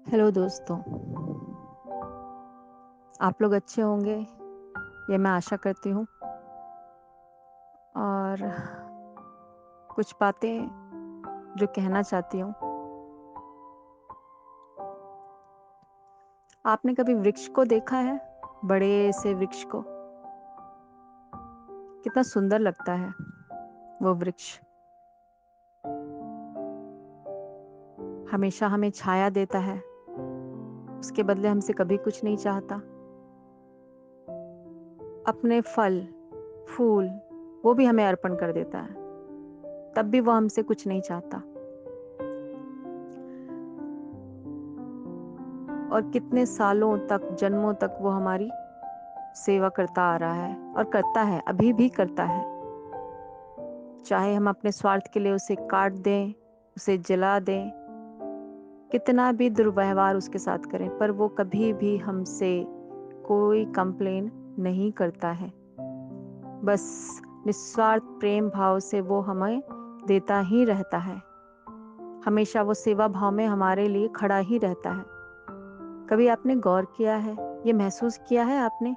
Hello दोस्तों। आप लोग अच्छे होंगे, ये मैं आशा करती हूँ। और कुछ बातें जो कहना चाहती हूँ। आपने कभी वृक्ष को देखा है? बड़े से वृक्ष को कितना सुंदर लगता है वो वृक्ष। हमेशा हमें छाया देता है, उसके बदले हमसे कभी कुछ नहीं चाहता। अपने फल फूल वो भी हमें अर्पण कर देता है, तब भी वो हमसे कुछ नहीं चाहता। और कितने सालों तक, जन्मों तक वो हमारी सेवा करता आ रहा है और करता है, अभी भी करता है। चाहे हम अपने स्वार्थ के लिए उसे काट दें, उसे जला दें, कितना भी दुर्व्यवहार उसके साथ करें, पर वो कभी भी हमसे कोई कंप्लेन नहीं करता है। बस निस्वार्थ प्रेम भाव से वो हमें देता ही रहता है। हमेशा वो सेवा भाव में हमारे लिए खड़ा ही रहता है। कभी आपने गौर किया है, ये महसूस किया है आपने?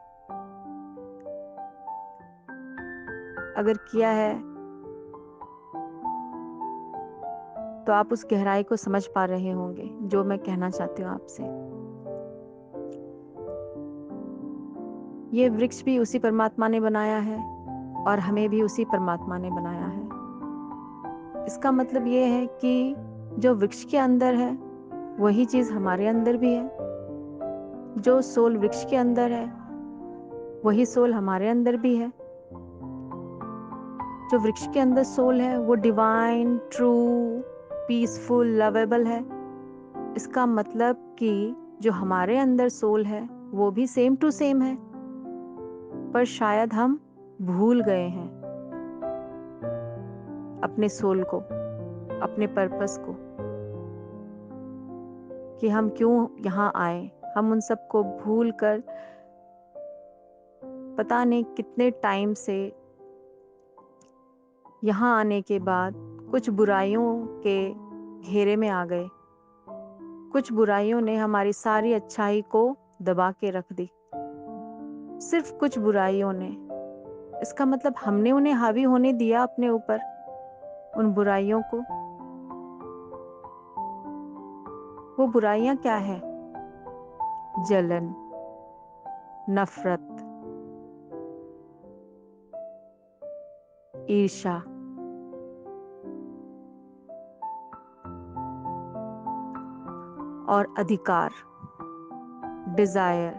अगर किया है तो आप उस गहराई को समझ पा रहे होंगे जो मैं कहना चाहती हूँ आपसे। ये वृक्ष भी उसी परमात्मा ने बनाया है और हमें भी उसी परमात्मा ने बनाया है। इसका मतलब ये है कि जो वृक्ष के अंदर है वही चीज हमारे अंदर भी है। जो सोल वृक्ष के अंदर है वही सोल हमारे अंदर भी है। जो वृक्ष के अंदर सोल है वो डिवाइन, ट्रू, पीसफुल, लवेबल है। इसका मतलब कि जो हमारे अंदर सोल है वो भी सेम टू सेम है, पर शायद हम भूल गए हैं अपने सोल को, अपने पर्पस को, कि हम क्यों यहाँ आए। हम उन सबको भूल कर पता नहीं कितने टाइम से यहाँ आने के बाद कुछ बुराइयों के घेरे में आ गए। कुछ बुराइयों ने हमारी सारी अच्छाई को दबा के रख दी। सिर्फ कुछ बुराइयों ने। इसका मतलब हमने उन्हें हावी होने दिया अपने ऊपर, उन बुराइयों को। वो बुराइयां क्या है? जलन, नफरत, ईर्ष्या, और अधिकार, डिजायर,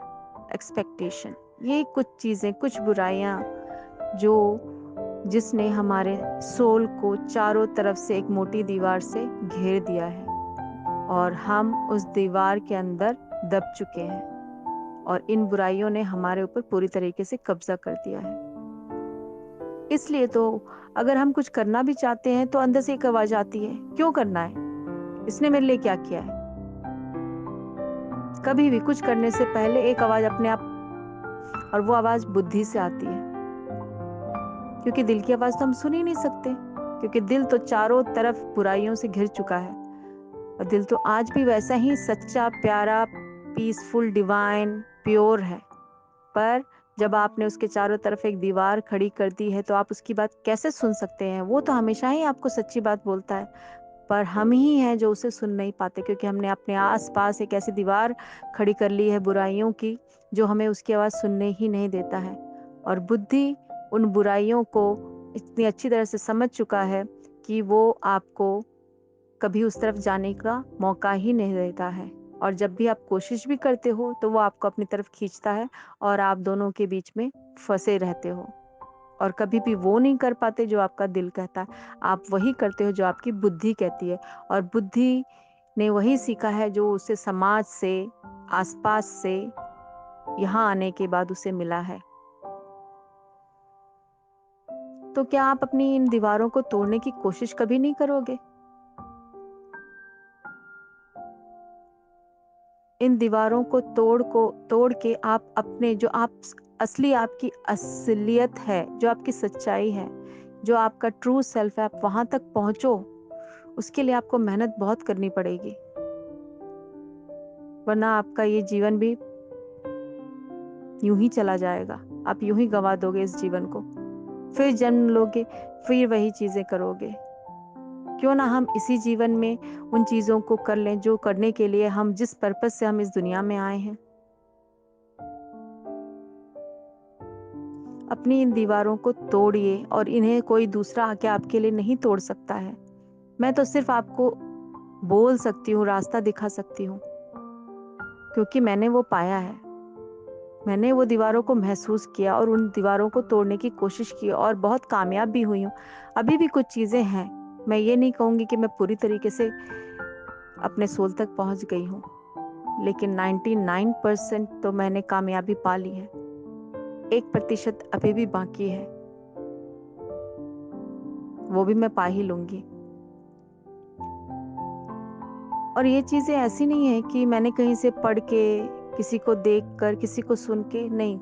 एक्सपेक्टेशन। ये कुछ चीजें, कुछ बुराइयां जो जिसने हमारे सोल को चारों तरफ से एक मोटी दीवार से घेर दिया है और हम उस दीवार के अंदर दब चुके हैं और इन बुराइयों ने हमारे ऊपर पूरी तरीके से कब्जा कर दिया है। इसलिए तो अगर हम कुछ करना भी चाहते हैं तो अंदर से एक आवाज आती है, क्यों करना है, इसने मेरे लिए क्या किया है। कभी भी कुछ करने से पहले एक आवाज अपने आप, और वो आवाज बुद्धि से आती है, क्योंकि दिल की आवाज तो हम सुन ही नहीं सकते, क्योंकि दिल तो चारों तरफ बुराइयों से घिर चुका है। और दिल तो आज भी वैसा ही सच्चा, प्यारा, पीसफुल, डिवाइन, प्योर है। पर जब आपने उसके चारों तरफ एक दीवार खड़ी कर दी है तो आप उसकी बात कैसे सुन सकते हैं? वो तो हमेशा ही आपको सच्ची बात बोलता है, पर हम ही हैं जो उसे सुन नहीं पाते, क्योंकि हमने अपने आस पास एक ऐसी दीवार खड़ी कर ली है बुराइयों की, जो हमें उसकी आवाज सुनने ही नहीं देता है। और बुद्धि उन बुराइयों को इतनी अच्छी तरह से समझ चुका है कि वो आपको कभी उस तरफ जाने का मौका ही नहीं देता है। और जब भी आप कोशिश भी करते हो तो वो आपको अपनी तरफ खींचता है और आप दोनों के बीच में फंसे रहते हो और कभी भी वो नहीं कर पाते जो आपका दिल कहता है। आप वही करते हो जो आपकी बुद्धि कहती है, और बुद्धि ने वही सीखा है जो उसे समाज से, आसपास से, यहाँ आने के बाद उसे मिला है। तो क्या आप अपनी इन दीवारों को तोड़ने की कोशिश कभी नहीं करोगे? इन दीवारों को तोड़ के आप अपने जो आप असली, आपकी असलियत है, जो आपकी सच्चाई है, जो आपका ट्रू सेल्फ है, आप वहां तक पहुंचो। उसके लिए आपको मेहनत बहुत करनी पड़ेगी। वरना आपका ये जीवन भी यूं ही चला जाएगा। आप यूं ही गंवा दोगे इस जीवन को, फिर जन्म लोगे, फिर वही चीजें करोगे। क्यों ना हम इसी जीवन में उन चीजों को कर लें जो करने के लिए हम, जिस पर्पस से हम इस दुनिया में आए हैं। अपनी इन दीवारों को तोड़िए, और इन्हें कोई दूसरा आके आपके लिए नहीं तोड़ सकता है। मैं तो सिर्फ आपको बोल सकती हूँ, रास्ता दिखा सकती हूँ, क्योंकि मैंने वो पाया है। मैंने वो दीवारों को महसूस किया और उन दीवारों को तोड़ने की कोशिश की, और बहुत कामयाब भी हुई हूँ। अभी भी कुछ चीजें हैं, मैं ये नहीं कहूंगी कि मैं पूरी तरीके से अपने सोल तक पहुंच गई हूँ, लेकिन 99% तो मैंने कामयाबी पा ली है। 1% अभी भी बाकी है, वो भी मैं पा ही लूंगी। और ये चीजें ऐसी नहीं है कि मैंने कहीं से पढ़ के, किसी को देख कर, किसी को सुन के, नहीं।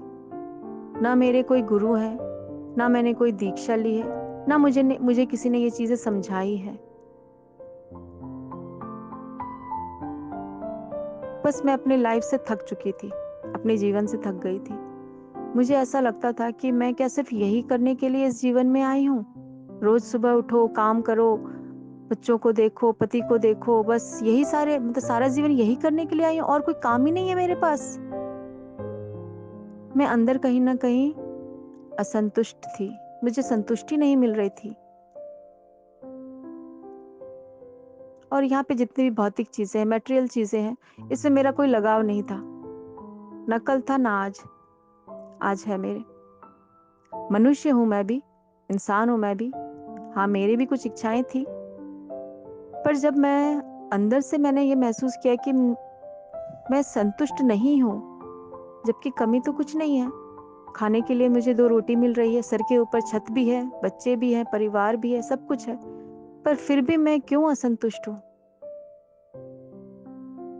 ना मेरे कोई गुरु हैं, ना मैंने कोई दीक्षा ली है, ना मुझे किसी ने ये चीजें समझाई है। बस मैं अपने लाइफ से थक चुकी थी, अपने जीवन से थक गई थी। मुझे ऐसा लगता था कि मैं क्या सिर्फ यही करने के लिए इस जीवन में आई हूँ? रोज सुबह उठो, काम करो, बच्चों को देखो, पति को देखो, बस यही मतलब सारा जीवन यही करने के लिए आई हूँ, और कोई काम ही नहीं है मेरे पास। मैं अंदर कहीं ना कहीं असंतुष्ट थी, मुझे संतुष्टि नहीं मिल रही थी। और यहाँ पे जितनी भी भौतिक चीजें हैं, मटेरियल चीजें हैं, इससे मेरा कोई लगाव नहीं था। न कल था, ना आज है मेरे। मनुष्य हूं मैं भी, इंसान हूं मैं भी। हाँ, मेरी भी कुछ इच्छाएं थी, पर जब मैं अंदर से मैंने ये महसूस किया कि मैं संतुष्ट नहीं हूँ, जबकि कमी तो कुछ नहीं है। खाने के लिए मुझे 2 रोटी मिल रही है, सर के ऊपर छत भी है, बच्चे भी हैं, परिवार भी है, सब कुछ है, पर फिर भी मैं क्यों असंतुष्ट हूँ?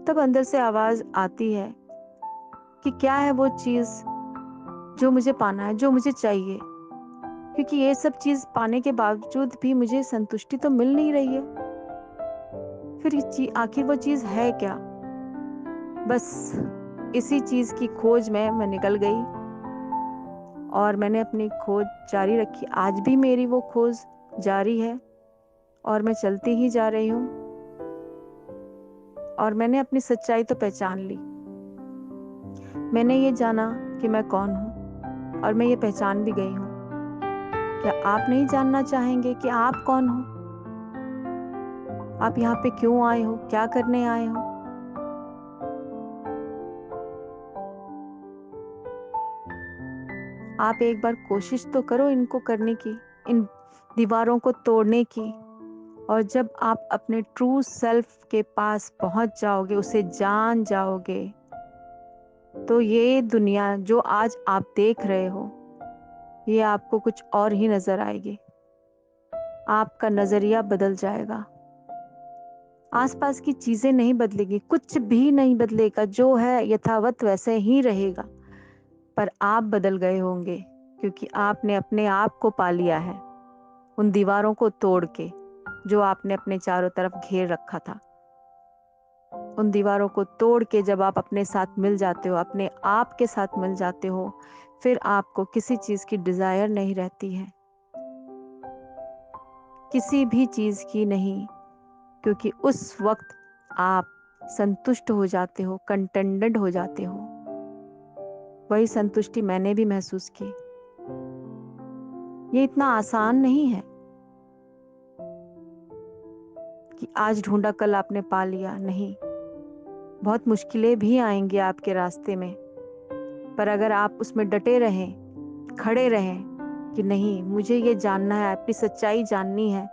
तब अंदर से आवाज आती है कि क्या है वो चीज जो मुझे पाना है, जो मुझे चाहिए। क्योंकि ये सब चीज पाने के बावजूद भी मुझे संतुष्टि तो मिल नहीं रही है। फिर आखिर वो चीज है क्या? बस इसी चीज की खोज में मैं निकल गई, और मैंने अपनी खोज जारी रखी। आज भी मेरी वो खोज जारी है, और मैं चलती ही जा रही हूँ। और मैंने अपनी सच्चाई तो पहचान ली। मैंने ये जाना कि मैं कौन हूँ, और मैं ये पहचान भी गई हूँ। क्या आप नहीं जानना चाहेंगे कि आप कौन हो? आप यहाँ पे क्यों आए हो? क्या करने आए हो? आप एक बार कोशिश तो करो इनको करने की, इन दीवारों को तोड़ने की। और जब आप अपने ट्रू सेल्फ के पास पहुंच जाओगे, उसे जान जाओगे, तो ये दुनिया जो आज आप देख रहे हो, ये आपको कुछ और ही नजर आएगी। आपका नजरिया बदल जाएगा। आसपास की चीजें नहीं बदलेगी, कुछ भी नहीं बदलेगा, जो है यथावत वैसे ही रहेगा। पर आप बदल गए होंगे, क्योंकि आपने अपने आप को पा लिया है, उन दीवारों को तोड़ के जो आपने अपने चारों तरफ घेर रखा था। उन दीवारों को तोड़ के जब आप अपने साथ मिल जाते हो, अपने आप के साथ मिल जाते हो, फिर आपको किसी चीज की डिजायर नहीं रहती है, किसी भी चीज की नहीं। क्योंकि उस वक्त आप संतुष्ट हो जाते हो, कंटेंटेड हो जाते हो। वही संतुष्टि मैंने भी महसूस की। ये इतना आसान नहीं है कि आज ढूंढा कल आपने पा लिया, नहीं। बहुत मुश्किलें भी आएंगी आपके रास्ते में, पर अगर आप उसमें डटे रहें, खड़े रहें कि नहीं, मुझे ये जानना है, अपनी सच्चाई जाननी है,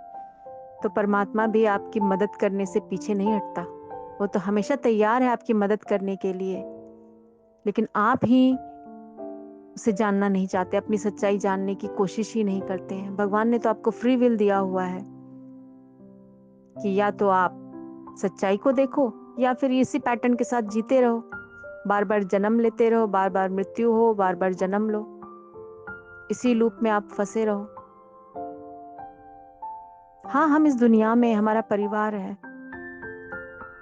तो परमात्मा भी आपकी मदद करने से पीछे नहीं हटता। वो तो हमेशा तैयार है आपकी मदद करने के लिए, लेकिन आप ही उसे जानना नहीं चाहते, अपनी सच्चाई जानने की कोशिश ही नहीं करते हैं। भगवान ने तो आपको फ्री विल दिया हुआ है कि या तो आप सच्चाई को देखो, या फिर इसी पैटर्न के साथ जीते रहो, बार बार जन्म लेते रहो, बार बार मृत्यु हो, बार बार जन्म लो, इसी लूप में आप फंसे रहो। हाँ, हम इस दुनिया में, हमारा परिवार है,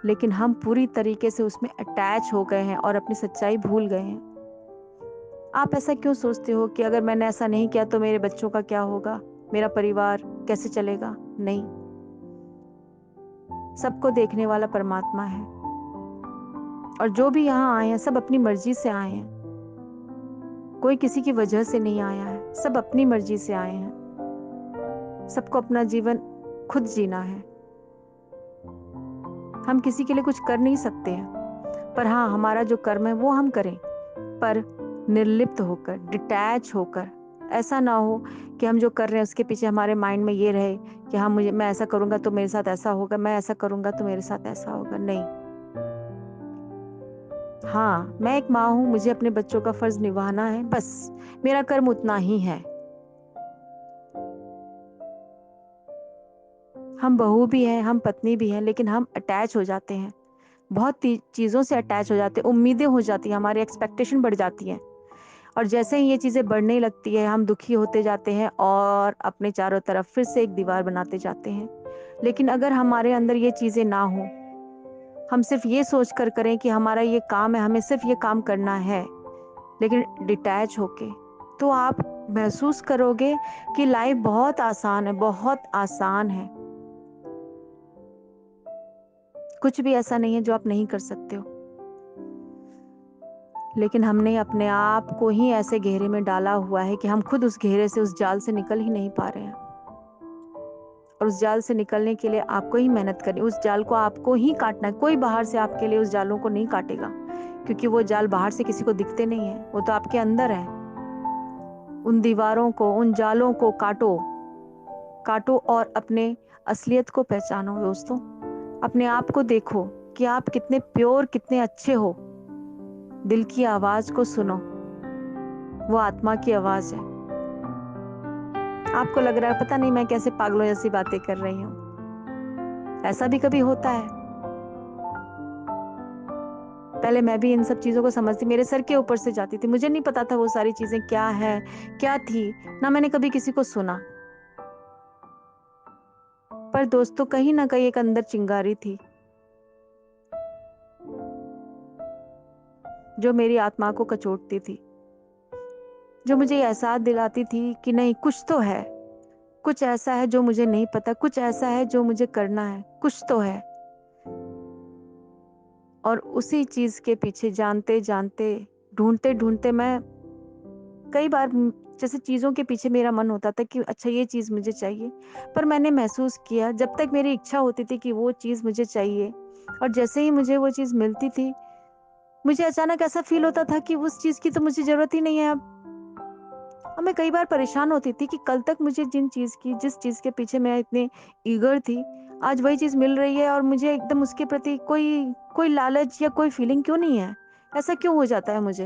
लेकिन हम पूरी तरीके से उसमें अटैच हो गए हैं और अपनी सच्चाई भूल गए हैं। आप ऐसा क्यों सोचते हो कि अगर मैंने ऐसा नहीं किया तो मेरे बच्चों का क्या होगा? मेरा परिवार कैसे चलेगा? नहीं, सबको देखने वाला परमात्मा है और जो भी यहाँ आए हैं सब अपनी मर्जी से आए हैं। कोई किसी की वजह से नहीं आया है, सब अपनी मर्जी से आए हैं। सबको अपना जीवन खुद जीना है। हम किसी के लिए कुछ कर नहीं सकते हैं, पर हाँ, हमारा जो कर्म है वो हम करें, पर निर्लिप्त होकर, डिटैच होकर। ऐसा ना हो कि हम जो कर रहे हैं उसके पीछे हमारे माइंड में ये रहे कि हाँ, मैं ऐसा करूंगा तो मेरे साथ ऐसा होगा, मैं ऐसा करूंगा तो मेरे साथ ऐसा होगा। नहीं, हाँ, मैं एक माँ हूँ, मुझे अपने बच्चों का फर्ज निभाना है, बस मेरा कर्म उतना ही है। हम बहू भी हैं, हम पत्नी भी हैं, लेकिन हम अटैच हो जाते हैं, बहुत चीज़ों से अटैच हो जाते हैं, उम्मीदें हो जाती हैं, हमारी एक्सपेक्टेशन बढ़ जाती हैं और जैसे ही ये चीज़ें बढ़ने लगती है, हम दुखी होते जाते हैं और अपने चारों तरफ फिर से एक दीवार बनाते जाते हैं। लेकिन अगर हमारे अंदर ये चीज़ें ना हो, हम सिर्फ ये सोच कर करें कि हमारा ये काम है, हमें सिर्फ ये काम करना है, लेकिन डिटैच होके, तो आप महसूस करोगे कि लाइफ बहुत आसान है, बहुत आसान है। कुछ भी ऐसा नहीं है जो आप नहीं कर सकते हो। लेकिन हमने अपने आप को ही ऐसे घेरे में डाला हुआ है कि हम खुद उस घेरे से, उस जाल से निकल ही नहीं पा रहे हैं। और उस जाल से निकलने के लिए आपको ही मेहनत करनी, उस जाल को आपको ही काटना है। कोई बाहर से आपके लिए उस जालों को नहीं काटेगा, क्योंकि वो जाल बाहर से किसी को दिखते नहीं है, वो तो आपके अंदर है। उन दीवारों को, उन जालों को काटो, काटो और अपने असलियत को पहचानो दोस्तों। अपने आप को देखो कि आप कितने प्योर, कितने अच्छे हो। दिल की आवाज को सुनो, वो आत्मा की आवाज है। आपको लग रहा है पता नहीं मैं कैसे पागलों जैसी बातें कर रही हूँ। ऐसा भी कभी होता है। पहले मैं भी इन सब चीजों को समझती, मेरे सर के ऊपर से जाती थी, मुझे नहीं पता था वो सारी चीजें क्या है, क्या थी, ना मैंने कभी किसी को सुना। पर दोस्तों, कहीं ना कहीं एक अंदर चिंगारी थी जो मेरी आत्मा को कचोटती थी, जो मुझे ये एहसास दिलाती थी कि नहीं, कुछ तो है, कुछ ऐसा है जो मुझे नहीं पता, कुछ ऐसा है जो मुझे करना है, कुछ तो है। और उसी चीज के पीछे जानते जानते, ढूंढते ढूंढते, मैं कई बार जैसे चीजों के पीछे मेरा मन होता था कि अच्छा ये चीज मुझे चाहिए, पर मैंने महसूस किया जब तक मेरी इच्छा होती थी कि वो चीज मुझे चाहिए, और जैसे ही मुझे वो चीज मिलती थी, मुझे अचानक ऐसा फील होता था कि उस चीज की तो मुझे जरूरत ही नहीं है अब। और मैं कई बार परेशान होती थी कि कल तक मुझे जिस चीज के पीछे मैं इतनी ईगर थी, आज वही चीज मिल रही है और मुझे एकदम उसके प्रति कोई कोई लालच या कोई फीलिंग क्यों नहीं है? ऐसा क्यों हो जाता है मुझे?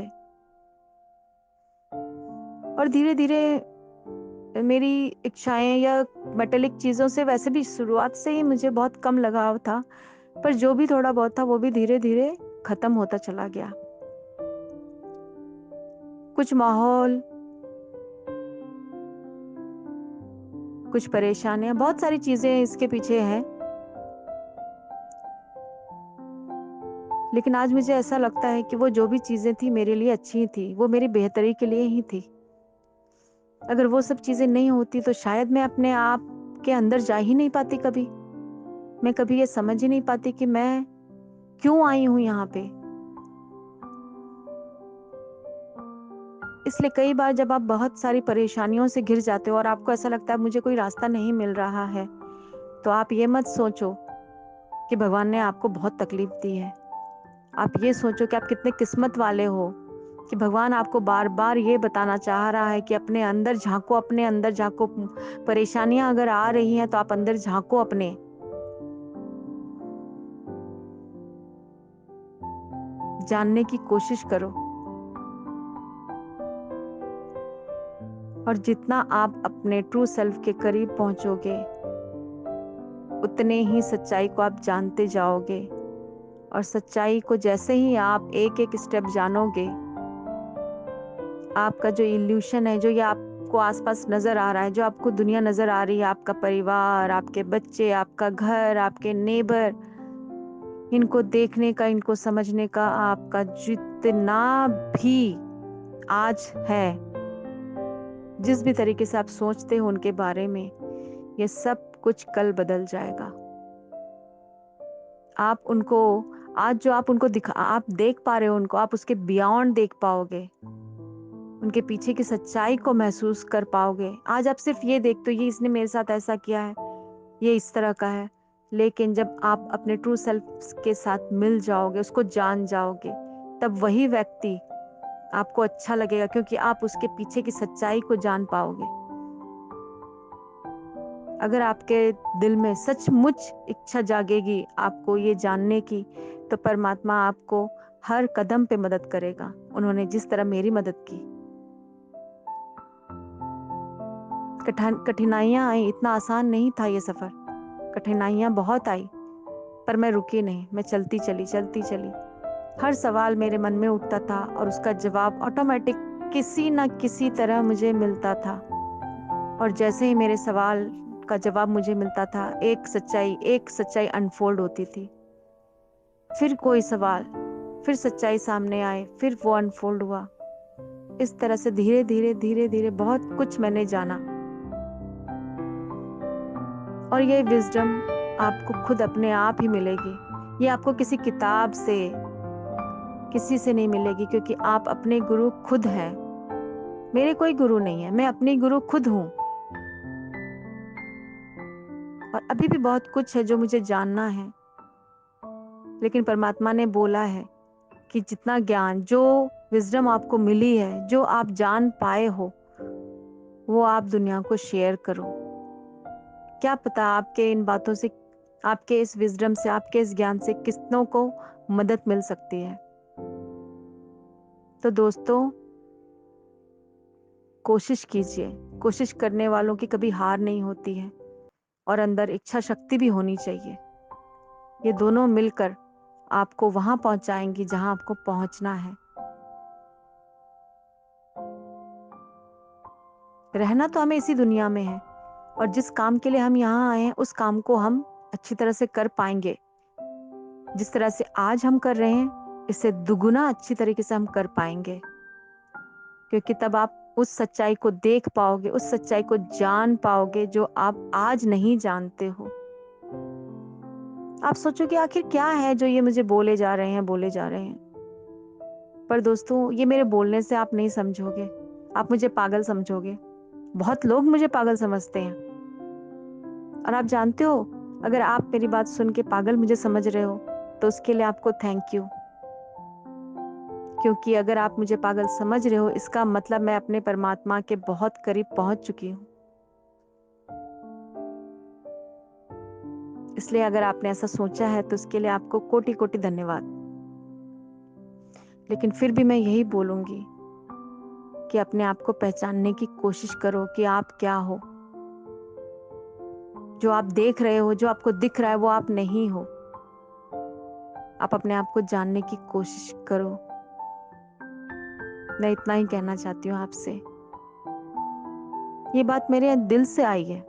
और धीरे धीरे मेरी इच्छाएं या मेटेलिक चीजों से वैसे भी शुरुआत से ही मुझे बहुत कम लगाव था, पर जो भी थोड़ा बहुत था वो भी धीरे धीरे खत्म होता चला गया। कुछ माहौल, कुछ परेशानियां, बहुत सारी चीजें इसके पीछे हैं। लेकिन आज मुझे ऐसा लगता है कि वो जो भी चीजें थी मेरे लिए अच्छी थी, वो मेरी बेहतरी के लिए ही थी। अगर वो सब चीजें नहीं होती तो शायद मैं अपने आप के अंदर जा ही नहीं पाती कभी। मैं कभी ये समझ ही नहीं पाती कि मैं क्यों आई हूं यहाँ पे। इसलिए कई बार जब आप बहुत सारी परेशानियों से घिर जाते हो और आपको ऐसा लगता है मुझे कोई रास्ता नहीं मिल रहा है, तो आप ये मत सोचो कि भगवान ने आपको बहुत तकलीफ दी है। आप ये सोचो कि आप कितने किस्मत वाले हो कि भगवान आपको बार बार ये बताना चाह रहा है कि अपने अंदर झांको, अपने अंदर झांको। परेशानियां अगर आ रही हैं तो आप अंदर झांको, अपने जानने की कोशिश करो। और जितना आप अपने ट्रू सेल्फ के करीब पहुंचोगे, उतने ही सच्चाई को आप जानते जाओगे। और सच्चाई को जैसे ही आप एक एक स्टेप जानोगे, आपका जो इल्यूशन है, जो ये आपको आसपास नजर आ रहा है, जो आपको दुनिया नजर आ रही है, आपका परिवार, आपके बच्चे, आपका घर, आपके नेबर, इनको देखने का, इनको समझने का आपका जितना भी आज है, जिस भी तरीके से आप सोचते हो उनके बारे में, ये सब कुछ कल बदल जाएगा। आप उनको आज जो आप देख पा रहे हो उनको, आप उसके बियॉन्ड देख पाओगे। उनके पीछे की सच्चाई को महसूस कर पाओगे। आज आप सिर्फ ये देखते हो, ये इसने मेरे साथ ऐसा किया है, ये इस तरह का है। लेकिन जब आप अपने ट्रू सेल्फ के साथ मिल जाओगे, उसको जान जाओगे, तब वही व्यक्ति आपको अच्छा लगेगा, क्योंकि आप उसके पीछे की सच्चाई को जान पाओगे। अगर आपके दिल में सचमुच इच्छा जागेगी आपको ये जानने की, तो परमात्मा आपको हर कदम पे मदद करेगा। उन्होंने जिस तरह मेरी मदद की। कठिनाइयां आई, इतना आसान नहीं था ये सफर। कठिनाइयां बहुत आई, पर मैं रुकी नहीं, मैं चलती चली। हर सवाल मेरे मन में उठता था और उसका जवाब ऑटोमेटिक किसी न किसी तरह मुझे मिलता था। और जैसे ही मेरे सवाल का जवाब मुझे मिलता था, एक सच्चाई अनफोल्ड होती थी। फिर कोई सवाल, फिर सच्चाई सामने आए, फिर वो अनफोल्ड हुआ। इस तरह से धीरे धीरे बहुत कुछ मैंने जाना। और ये विजडम आपको खुद अपने आप ही मिलेगी। ये आपको किसी किताब से, किसी से नहीं मिलेगी, क्योंकि आप अपने गुरु खुद हैं। मेरे कोई गुरु नहीं है, मैं अपनी गुरु खुद हूं। और अभी भी बहुत कुछ है जो मुझे जानना है, लेकिन परमात्मा ने बोला है कि जितना ज्ञान, जो विजडम आपको मिली है, जो आप जान पाए हो, वो आप दुनिया को शेयर करो। क्या पता आपके इन बातों से, आपके इस विजडम से, आपके इस ज्ञान से कितनों को मदद मिल सकती है। तो दोस्तों, कोशिश कीजिए। कोशिश करने वालों की कभी हार नहीं होती है, और अंदर इच्छा शक्ति भी होनी चाहिए। ये दोनों मिलकर आपको वहां पहुंचाएंगी जहां आपको पहुंचना है। रहना तो हमें इसी दुनिया में है, और जिस काम के लिए हम यहाँ आए हैं, उस काम को हम अच्छी तरह से कर पाएंगे। जिस तरह से आज हम कर रहे हैं, इससे दुगुना अच्छी तरीके से हम कर पाएंगे, क्योंकि तब आप उस सच्चाई को देख पाओगे, उस सच्चाई को जान पाओगे जो आप आज नहीं जानते हो। आप सोचोगे आखिर क्या है जो ये मुझे बोले जा रहे हैं। पर दोस्तों, ये मेरे बोलने से आप नहीं समझोगे, आप मुझे पागल समझोगे। बहुत लोग मुझे पागल समझते हैं। और आप जानते हो, अगर आप मेरी बात सुन के पागल मुझे समझ रहे हो, तो उसके लिए आपको थैंक यू। क्योंकि अगर आप मुझे पागल समझ रहे हो, इसका मतलब मैं अपने परमात्मा के बहुत करीब पहुंच चुकी हूँ। इसलिए अगर आपने ऐसा सोचा है, तो उसके लिए आपको कोटि कोटि धन्यवाद। लेकिन फिर भी मैं यही बोलूंगी कि अपने आप को पहचानने की कोशिश करो कि आप क्या हो। जो आप देख रहे हो, जो आपको दिख रहा है, वो आप नहीं हो। आप अपने आप को जानने की कोशिश करो। मैं इतना ही कहना चाहती हूँ आपसे। ये बात मेरे दिल से आई है,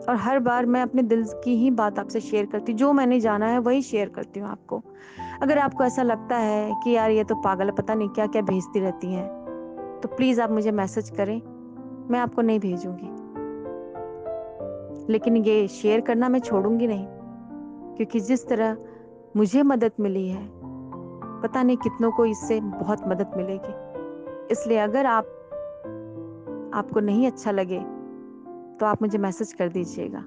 और हर बार मैं अपने दिल की ही बात आपसे शेयर करती हूँ। जो मैंने जाना है वही शेयर करती हूँ आपको। अगर आपको ऐसा लगता है कि यार ये तो पागल है, पता नहीं क्या क्या भेजती रहती हैं, तो प्लीज आप मुझे मैसेज करें, मैं आपको नहीं भेजूंगी। लेकिन ये शेयर करना मैं छोड़ूंगी नहीं, क्योंकि जिस तरह मुझे मदद मिली है, पता नहीं कितनों को इससे बहुत मदद मिलेगी। इसलिए अगर आपको नहीं अच्छा लगे, तो आप मुझे मैसेज कर दीजिएगा।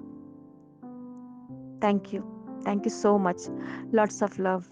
Thank you so much. Lots of love.